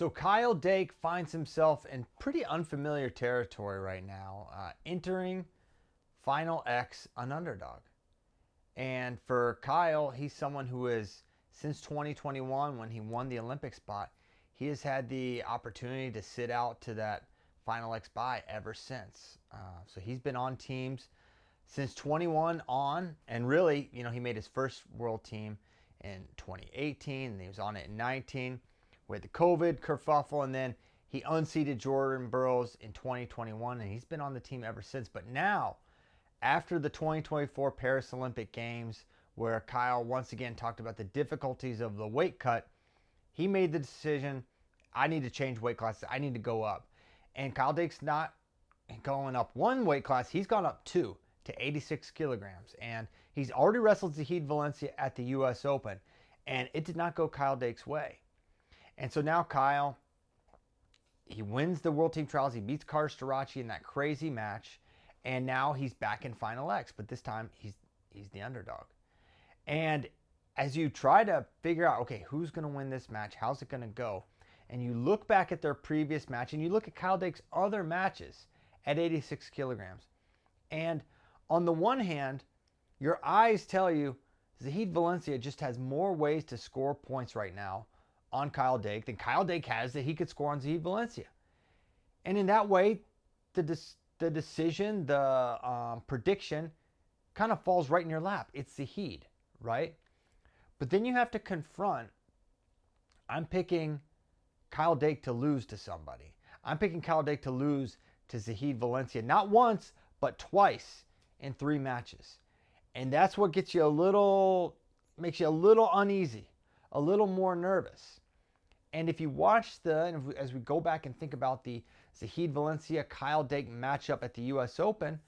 So Kyle Dake finds himself in pretty unfamiliar territory right now, entering Final X an underdog. And for Kyle, he's someone who is, since 2021 when he won the Olympic spot, he has had the opportunity to sit out to that Final X bye ever since. So he's been on teams since 21 on, and really, he made his first world team in 2018, and he was on it in 19 with the COVID kerfuffle, and then he unseated Jordan Burroughs in 2021, and he's been on the team ever since. But now, after the 2024 Paris Olympic Games, where Kyle once again talked about the difficulties of the weight cut, he made the decision, I need to change weight classes. I need to go up. And Kyle Dake's not going up one weight class. He's gone up two to 86 kilograms. And he's already wrestled Zahid Valencia at the U.S. Open. And it did not go Kyle Dake's way. And so now Kyle, he wins the World Team Trials. He beats Carter Starachi in that crazy match. And now he's back in Final X. But this time, he's the underdog. And as you try to figure out, okay, who's going to win this match? How's it going to go? And you look back at their previous match, and you look at Kyle Dake's other matches at 86 kilograms. And on the one hand, your eyes tell you Zahid Valencia just has more ways to score points right now on Kyle Dake than Kyle Dake has that he could score on Zahid Valencia. And in that way, the decision, the prediction kind of falls right in your lap. It's Zahid, right? But then you have to confront, I'm picking Kyle Dake to lose to somebody. I'm picking Kyle Dake to lose to Zahid Valencia, not once, but twice in 3 matches. And that's what makes you a little uneasy, a little more nervous. And if you watch as we go back and think about the Zahid Valencia Kyle Dake matchup at the U.S. Open,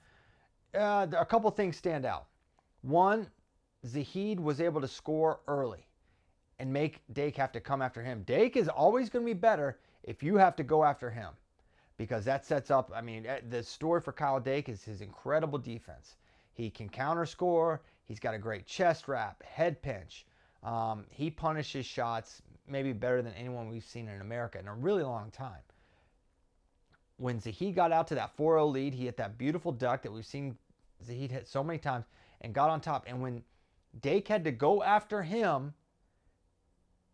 a couple things stand out. One, Zahid was able to score early and make Dake have to come after him. Dake is always going to be better if you have to go after him, because that sets up, the story for Kyle Dake is his incredible defense. He can counter score. He's got a great chest wrap, head pinch. He punishes shots maybe better than anyone we've seen in America in a really long time. When Zahid got out to that 4-0 lead, he hit that beautiful duck that we've seen Zahid hit so many times and got on top. And when Dake had to go after him,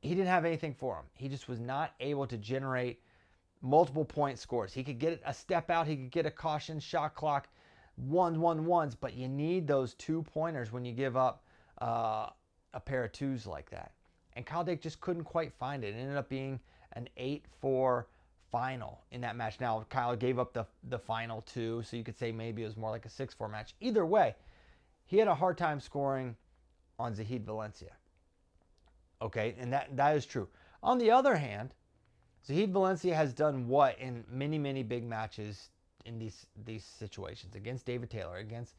he didn't have anything for him. He just was not able to generate multiple point scores. He could get a step out. He could get a caution, shot clock, ones, but you need those 2-pointers when you give up a pair of 2s like that. And Kyle Dake just couldn't quite find it. It ended up being an 8-4 final in that match. Now, Kyle gave up the final 2, so you could say maybe it was more like a 6-4 match. Either way, he had a hard time scoring on Zahid Valencia. Okay, and that is true. On the other hand, Zahid Valencia has done what in many, many big matches in these situations, against David Taylor, against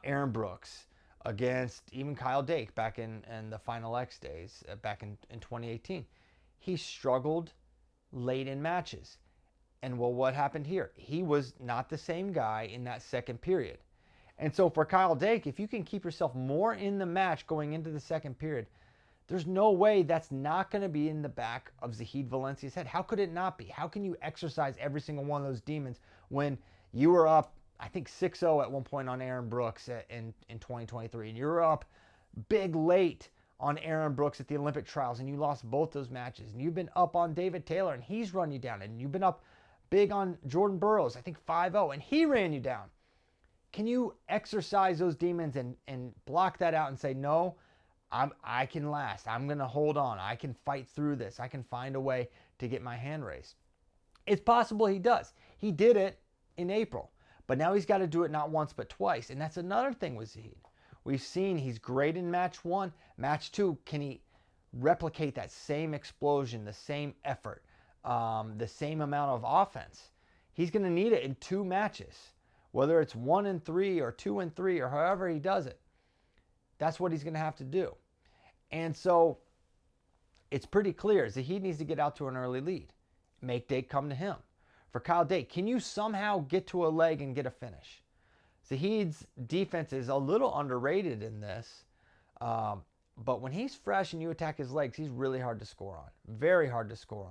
Aaron Brooks, against even Kyle Dake back in the Final X days, back in 2018. He struggled late in matches. And well, what happened here? He was not the same guy in that second period. And so for Kyle Dake, if you can keep yourself more in the match going into the second period, there's no way that's not going to be in the back of Zahid Valencia's head. How could it not be? How can you exercise every single one of those demons when you were up, I think 6-0 at one point on Aaron Brooks in 2023, and you were up big late on Aaron Brooks at the Olympic trials, and you lost both those matches, and you've been up on David Taylor, and he's run you down, and you've been up big on Jordan Burroughs, I think 5-0, and he ran you down. Can you exercise those demons and block that out and say, no, I can last. I'm going to hold on. I can fight through this. I can find a way to get my hand raised. It's possible he does. He did it in April, but now he's got to do it not once but twice, and that's another thing with Zahid. We've seen he's great in match 1. Match 2, can he replicate that same explosion, the same effort, the same amount of offense? He's going to need it in 2 matches, whether it's 1 and 3 or 2 and 3 or however he does it. That's what he's going to have to do. And so it's pretty clear. Zahid needs to get out to an early lead. Make Dake come to him. For Kyle Dake, can you somehow get to a leg and get a finish? Zahid's defense is a little underrated in this. But when he's fresh and you attack his legs, he's really hard to score on. Very hard to score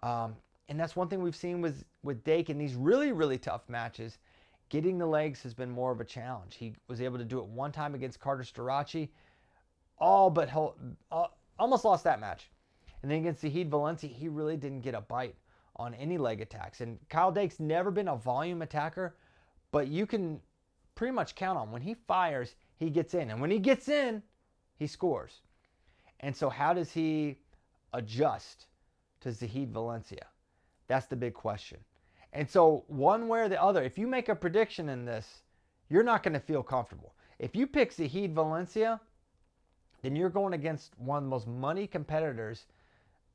And that's one thing we've seen with Dake in these really, really tough matches. Getting the legs has been more of a challenge. He was able to do it one time against Carter Starachi, almost lost that match. And then against Zahid Valencia, he really didn't get a bite on any leg attacks. And Kyle Dake's never been a volume attacker, but you can pretty much count on when he fires, he gets in. And when he gets in, he scores. And so how does he adjust to Zahid Valencia? That's the big question. And so one way or the other, if you make a prediction in this, you're not going to feel comfortable. If you pick Zahid Valencia, then you're going against one of the most money competitors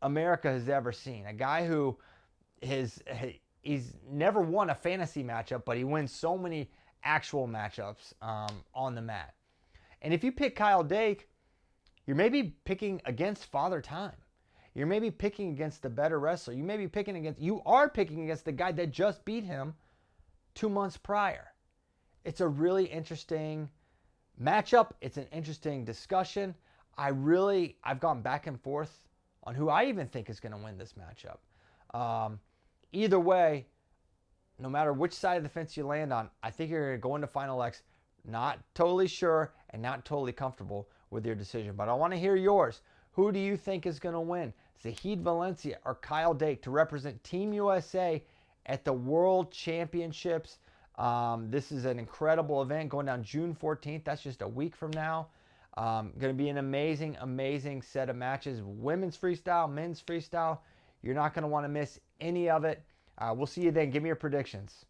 America has ever seen. A guy who he's never won a fantasy matchup, but he wins so many actual matchups on the mat. And if you pick Kyle Dake, you're maybe picking against Father Time. You're maybe picking against the better wrestler. You are picking against the guy that just beat him 2 months prior. It's a really interesting matchup. It's an interesting discussion. I've gone back and forth on who I even think is going to win this matchup. Either way, no matter which side of the fence you land on, I think you're going to go into Final X not totally sure and not totally comfortable with your decision. But I want to hear yours. Who do you think is going to win? Zahid Valencia or Kyle Dake to represent Team USA at the World Championships? This is an incredible event going down June 14th. That's just a week from now. Going to be an amazing, amazing set of matches. Women's freestyle, men's freestyle. You're not going to want to miss any of it. We'll see you then. Give me your predictions.